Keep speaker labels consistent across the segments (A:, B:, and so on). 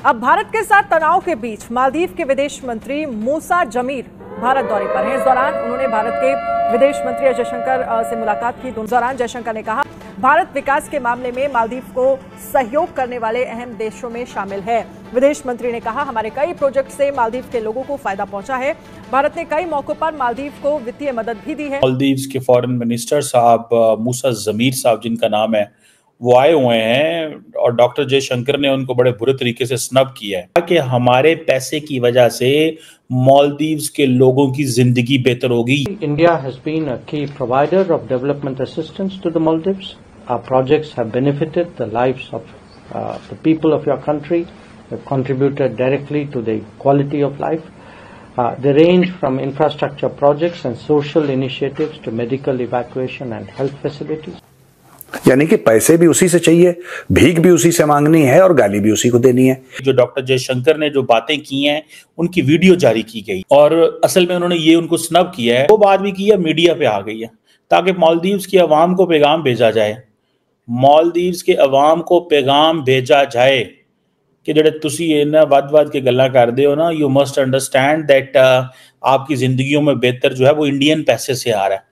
A: अब भारत के साथ तनाव के बीच मालदीव के विदेश मंत्री मूसा जमीर भारत दौरे पर हैं। इस दौरान उन्होंने भारत के विदेश मंत्री एस जयशंकर से मुलाकात की। इस दौरान जयशंकर ने कहा, भारत विकास के मामले में मालदीव को सहयोग करने वाले अहम देशों में शामिल है। विदेश मंत्री ने कहा, हमारे कई प्रोजेक्ट से मालदीव के लोगों को फायदा पहुंचा है। भारत ने कई मौकों पर मालदीव को वित्तीय मदद भी दी है।
B: मालदीव के फॉरेन मिनिस्टर साहब मूसा जमीर साहब जिनका नाम है, वो आए हुए हैं और डॉक्टर जयशंकर ने उनको बड़े बुरे तरीके से स्नब किया है कि हमारे पैसे की वजह से मालदीव्स के लोगों की जिंदगी बेहतर होगी।
C: India has been a key provider of development assistance to the Maldives. Our projects have benefited the lives of the people of your country. They've contributed directly to the quality of life. They range from infrastructure projects and social initiatives to medical evacuation and health facilities.
D: यानी कि पैसे भी उसी से चाहिए, भीख भी उसी से मांगनी है और गाली भी उसी को देनी है।
B: जो डॉक्टर जयशंकर ने जो बातें की हैं, उनकी वीडियो जारी की गई और असल में उन्होंने ये उनको स्नब किया है। वो बात भी की है, मीडिया पे आ गई है ताकि मालदीव्स की अवाम को पैगाम भेजा जाए। मालदीव्स के अवाम को पैगाम भेजा जाए कि जेडे तुसी इन्ना वध के गल्ला करदे हो ना, यू मस्ट अंडरस्टैंड दैट आपकी जिंदगियों में बेहतर जो है वो इंडियन पैसे से आ रहा है।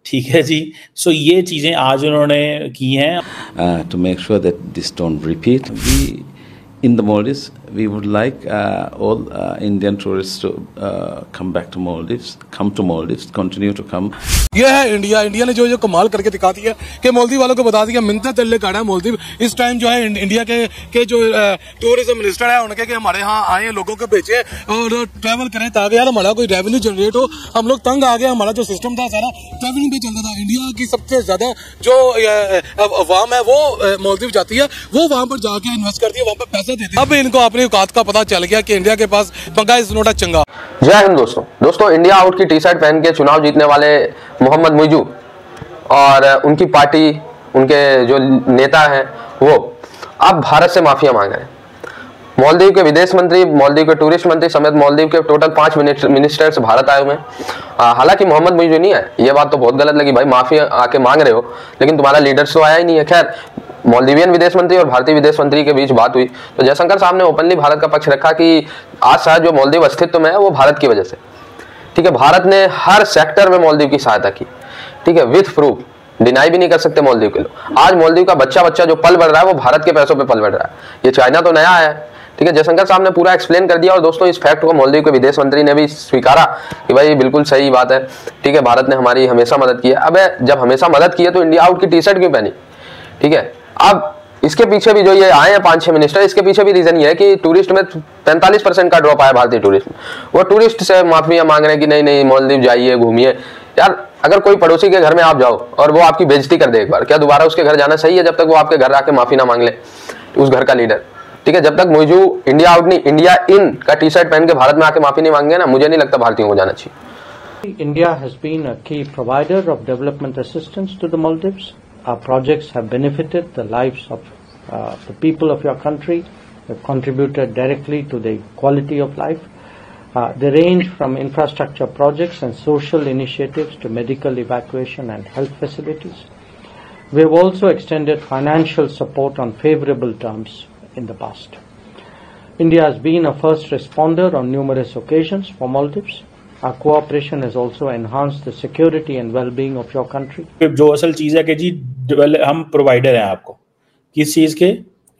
B: ठीक है जी। सो ये चीजें आज उन्होंने की हैं
E: to make sure that this don't repeat. We in the Maldives, we would like all Indian tourists to come back to Maldives, continue to come.
F: ये है इंडिया ने जो कमाल करके दिखा दिया कि मालदीव वालों को बता दिया, मिन्नत दिल काटा है मालदीव। इस टाइम जो है इंडिया के जो टूरिज्म मिनिस्टर है उनके कि हमारे यहाँ आए लोगों को भेजे और ट्रैवल करें ताकि यार हमारा कोई रेवेन्यू जनरेट हो। हम लोग तंग आ गए, हमारा जो सिस्टम था सारा ट्रैवलिंग पे चलता था। इंडिया की सबसे ज्यादा जो अवाम है वो मालदीव जाती है, वो वहां पर जाके इन्वेस्ट करती है, वहां पर पैसा देती है। अब इनको अपनी औकात का पता चल गया कि इंडिया के पास पंगा इज नॉट अ चंगा।
G: जय हिंद दोस्तों, इंडिया आउट की टी शर्ट पहन के चुनाव जीतने वाले मोहम्मद मुइजू और उनकी पार्टी, उनके जो नेता हैं, वो अब भारत से माफिया मांग रहे हैं। मालदीव के विदेश मंत्री, मालदीव के टूरिस्ट मंत्री समेत मालदीव के टोटल 5 मिनिस्टर्स भारत आए हुए हैं। हालांकि मोहम्मद मुइजू नहीं है, ये बात तो बहुत गलत लगी भाई, माफिया आके मांग रहे हो लेकिन तुम्हारा लीडर्स तो आया ही नहीं है। खैर, मालदीवियन विदेश मंत्री और भारतीय विदेश मंत्री के बीच बात हुई तो जयशंकर साहब ने ओपनली भारत का पक्ष रखा कि आज शायद जो मालदीव अस्तित्व में है वो भारत की वजह से। ठीक है, भारत ने हर सेक्टर में मालदीव की सहायता की। ठीक है, विथ प्रूफ, डिनाई भी नहीं कर सकते मालदीव के लोग। आज मालदीव का बच्चा जो पल बढ़ रहा है वो भारत के पैसों पे पल बढ़ रहा है। ये चाइना तो नया है। ठीक है, जयशंकर साहब ने पूरा एक्सप्लेन कर दिया और दोस्तों इस फैक्ट को मालदीव के विदेश मंत्री ने भी स्वीकारा कि भाई बिल्कुल सही बात है। ठीक है, भारत ने हमारी हमेशा मदद की है। अब जब हमेशा मदद की है तो इंडिया आउट की टी शर्ट क्यों पहनी? ठीक है, अब इसके पीछे भी जो ये आए हैं 5-6 मिनिस्टर, इसके पीछे भी रीजन ये है कि टूरिस्ट में 45% का ड्रॉप आया भारतीय टूरिस्ट में। वो टूरिस्ट से माफिया मांग रहे हैं कि नहीं मालदीव जाइए, घूमिए। यार अगर कोई पड़ोसी के घर में आप जाओ और वो आपकी बेइज्जती कर दे एक बार, क्या दोबारा उसके घर जाना सही है जब तक वो आपके घर आके माफी ना मांग ले उस घर का लीडर? ठीक है, जब तक मुइजू इंडिया आउट नहीं, इंडिया इन का टी शर्ट पहन के भारत में आके माफी नहीं मांगे ना, मुझे नहीं लगता भारतीयों को जाना चाहिए।
C: India has been a key provider of development assistance to the Maldives. Our projects have benefited the lives of the people of your country. They've contributed directly to the quality of life. They range from infrastructure projects and social initiatives to medical evacuation and health facilities. We have also extended financial support on favorable terms in the past. India has been a first responder on numerous occasions for Maldives. Our cooperation has also enhanced the security and well-being of your country.
B: जो असल चीज़ है कि जी हम provider हैं आपको किस चीज़ के?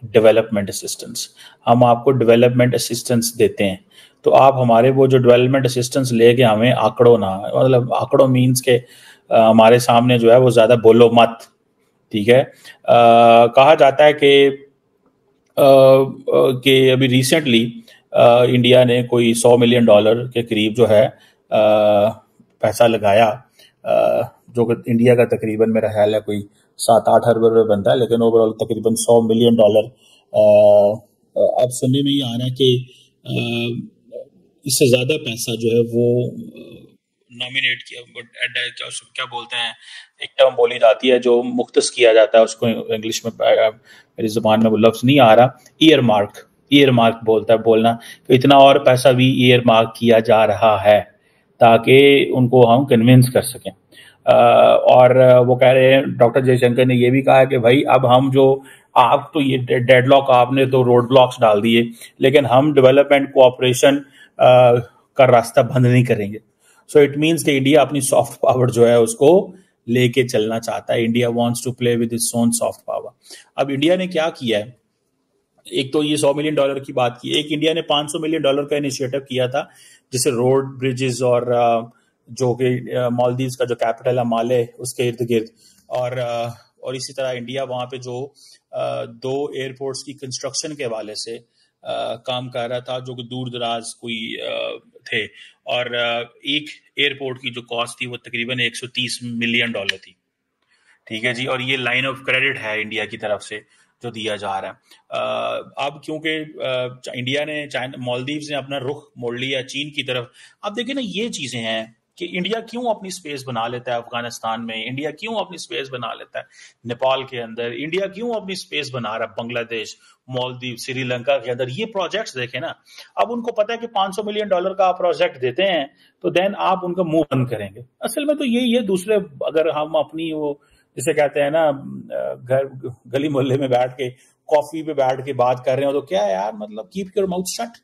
B: Development assistance. हम आपको डेवलपमेंट असिस्टेंस देते हैं तो आप हमारे वो जो डेवलपमेंट असिस्टेंस लेके हमें आंकड़ों ना, मतलब आंकड़ों मीन्स के हमारे सामने जो है वो ज़्यादा बोलो मत। ठीक है, कहा जाता है कि अभी रिसेंटली इंडिया ने कोई $100 मिलियन के करीब जो है पैसा लगाया, जो कि इंडिया का तकरीबन मेरा ख्याल है कोई 7-8 अरब रुपये बनता है, लेकिन ओवरऑल तकरीबन $100 मिलियन अब सुनने में ये आ रहा है कि इससे ज़्यादा पैसा जो है वो नॉमिनेट किया, क्या बोलते हैं, एक टर्म बोली जाती है जो मुख्तस किया जाता है, उसको इंग्लिश में मेरी ज़ुबान में वो लफ्ज़ नहीं आ रहा, ईयर मार्क बोलना कि इतना और पैसा भी ईयर मार्क किया जा रहा है ताकि उनको हम कन्विंस कर सकें। और वो कह रहे हैं, डॉक्टर जयशंकर ने ये भी कहा कि भाई अब हम जो आप तो ये डेडलॉक, आपने तो रोड ब्लॉक्स डाल दिए, लेकिन हम डेवलपमेंट कोऑपरेशन का रास्ता बंद नहीं करेंगे। सो इट मीन्स कि इंडिया अपनी सॉफ्ट पावर जो है उसको लेके चलना चाहता है। India wants to play with its own soft power. अब इंडिया ने क्या किया है, एक तो ये $100 मिलियन की बात की, एक इंडिया ने $500 मिलियन का इनिशिएटिव किया था, जिसे रोड, ब्रिजेस और जो कि मालदीव्स का जो कैपिटल है माले, उसके इर्द गिर्द, और इसी तरह इंडिया वहां पे जो 2 एयरपोर्ट्स की कंस्ट्रक्शन के हवाले से काम कर रहा था, जो कि दूर दराज कोई थे, और एक एयरपोर्ट की जो कॉस्ट थी वो तकरीबन $130 मिलियन थी। ठीक है जी, और ये लाइन ऑफ क्रेडिट है इंडिया की तरफ से जो दिया जा रहा है। अब क्योंकि इंडिया ने, मालदीव्स ने अपना रुख मोड़ लिया चीन की तरफ। अब देखिए ना, ये चीजें हैं कि इंडिया क्यों अपनी स्पेस बना लेता है अफगानिस्तान में, इंडिया क्यों अपनी स्पेस बना लेता है नेपाल के अंदर, इंडिया क्यों अपनी स्पेस बना रहा है बांग्लादेश, मालदीव, श्रीलंका के अंदर। ये प्रोजेक्ट्स देखें ना, अब उनको पता है कि $500 मिलियन का आप प्रोजेक्ट देते हैं तो देन आप उनका मुंह बंद करेंगे। असल में तो यही है। दूसरे, अगर हम अपनी वो जिसे कहते हैं ना, घर गली मोहल्ले में बैठ के कॉफी पे बैठ के बात कर रहे हो तो क्या है यार, मतलब कीप योर माउथ शट।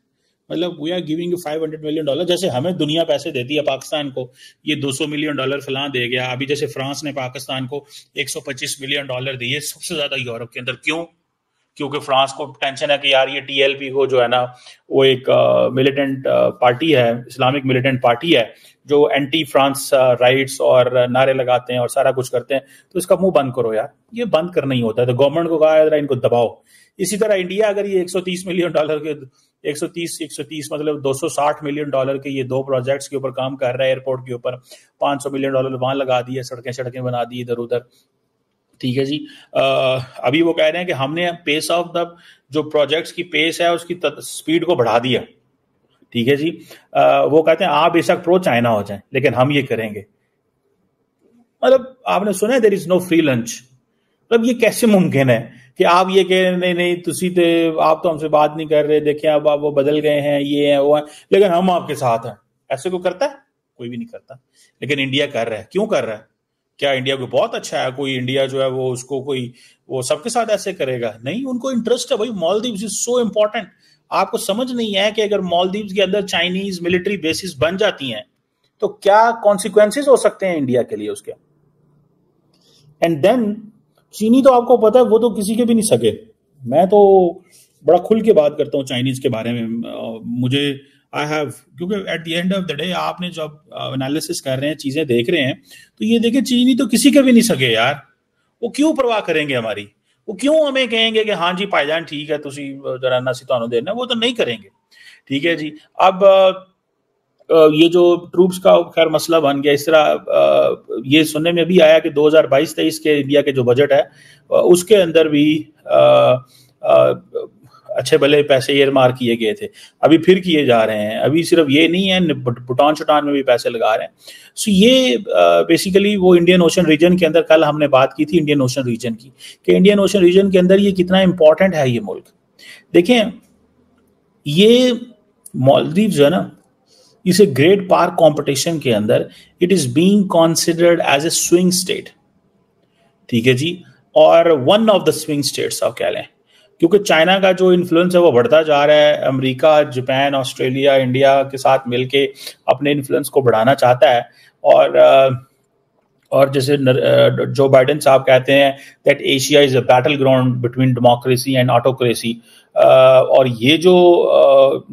B: मतलब we are giving you $500 million, जैसे हमें दुनिया पैसे देती है पाकिस्तान को, ये $200 मिलियन फलां दे गया। अभी जैसे फ्रांस ने पाकिस्तान को $125 मिलियन दिए, सबसे ज्यादा यूरोप के अंदर। क्यों? क्योंकि फ्रांस को टेंशन है कि यार ये TLP को जो है ना, वो एक मिलिटेंट पार्टी है, इस्लामिक मिलिटेंट पार्टी है, जो एंटी फ्रांस राइट्स और नारे लगाते हैं और सारा कुछ करते हैं, तो इसका मुंह बंद करो यार। ये बंद करना ही होता है, तो गवर्नमेंट को कहा इनको दबाओ। इसी तरह इंडिया अगर ये $130 मिलियन के 130 मतलब $260 मिलियन के ये 2 प्रोजेक्ट्स के ऊपर काम कर रहा है, एयरपोर्ट के ऊपर $500 मिलियन वहां लगा दिए, सड़कें बना दी इधर उधर। ठीक है जी। अभी वो कह रहे हैं कि हमने पेस ऑफ द जो प्रोजेक्ट्स की पेस है उसकी स्पीड को बढ़ा दिया। ठीक है जी। वो कहते हैं आप बेशक प्रो चाइना हो जाएं, लेकिन हम ये करेंगे। मतलब आपने सुना है there is no free lunch. मतलब ये कैसे मुमकिन है कि आप ये कह रहे नहीं तुसी तो आप तो हमसे बात नहीं कर रहे, देखिए अब आप वो बदल गए हैं, ये है वो है, लेकिन हम आपके साथ हैं। ऐसे कोई करता है? कोई भी नहीं करता, लेकिन इंडिया कर रहा है। क्यों कर रहा है? क्या इंडिया को बहुत अच्छा है? कोई इंडिया जो है वो उसको कोई वो सबके साथ ऐसे करेगा? नहीं, उनको इंटरेस्ट है भाई। Maldives is so important. आपको समझ नहीं है कि अगर मालदीव्स के अंदर चाइनीज मिलिट्री बेसिस बन जाती हैं तो क्या कॉन्सिक्वेंसेस हो सकते हैं इंडिया के लिए उसके। एंड देन चीनी तो आपको पता है वो तो किसी के भी नहीं सके। मैं तो बड़ा खुल के बात करता हूँ चाइनीज के बारे में। मुझे क्योंकि at the end of the day आपने जब एनालिसिस कर रहे हैं, चीजें देख रहे हैं, तो ये देखें चीनी तो किसी के भी नहीं सके यार। वो क्यों परवाह करेंगे हमारी? वो क्यों हमें कहेंगे कि हाँ जी भाईजान ठीक है तुसी जरा ना सितानो देना? वो तो नहीं करेंगे। ठीक है जी। अब ये जो ट्रूप्स का खैर मसला बन गया, इस तरह ये सुनने में भी आया कि 2022-23 के इंडिया के जो बजट है उसके अंदर भी अच्छे भले पैसे ईयरमार्क किए गए थे, अभी फिर किए जा रहे हैं। अभी सिर्फ ये नहीं है, भूटान छुटान में भी पैसे लगा रहे हैं। सो ये बेसिकली वो इंडियन ओशन रीजन के अंदर, कल हमने बात की थी इंडियन ओशन रीजन की, कि इंडियन ओशन रीजन के अंदर ये कितना इंपॉर्टेंट है ये मुल्क। देखें, ये मालदीव जो है ना, इस ग्रेट पावर कंपटीशन के अंदर it is being considered as a swing state. ठीक है जी, और one of the swing states आप कह लें, क्योंकि चाइना का जो इन्फ्लुएंस है वो बढ़ता जा रहा है। अमेरिका, जापान, ऑस्ट्रेलिया, इंडिया के साथ मिलके अपने इन्फ्लुएंस को बढ़ाना चाहता है। और जैसे जो बाइडेन साहब कहते हैं that Asia is a battle ground between democracy and autocracy. और ये जो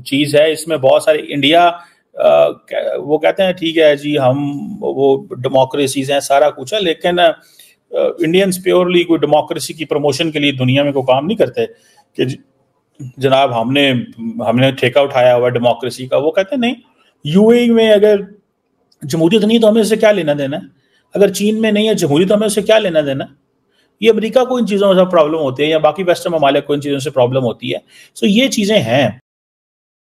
B: चीज़ है इसमें बहुत सारे इंडिया वो कहते हैं ठीक है जी हम वो डेमोक्रेसीज हैं, सारा कुछ है, लेकिन इंडियंस प्योरली कोई डेमोक्रेसी की प्रमोशन के लिए दुनिया में कोई काम नहीं करते कि जनाब हमने ठेका उठाया हुआ डेमोक्रेसी का। वो कहते हैं नहीं, यूएई में अगर जमहूरियत नहीं तो हमें इससे क्या लेना देना है, अगर चीन में नहीं है जमहूरियत तो हमें उससे क्या लेना देना। ये अमेरिका को इन चीज़ों से प्रॉब्लम होती है या बाकी वेस्टर्न ममालिक को इन चीज़ों से प्रॉब्लम होती है। सो ये चीज़ें हैं।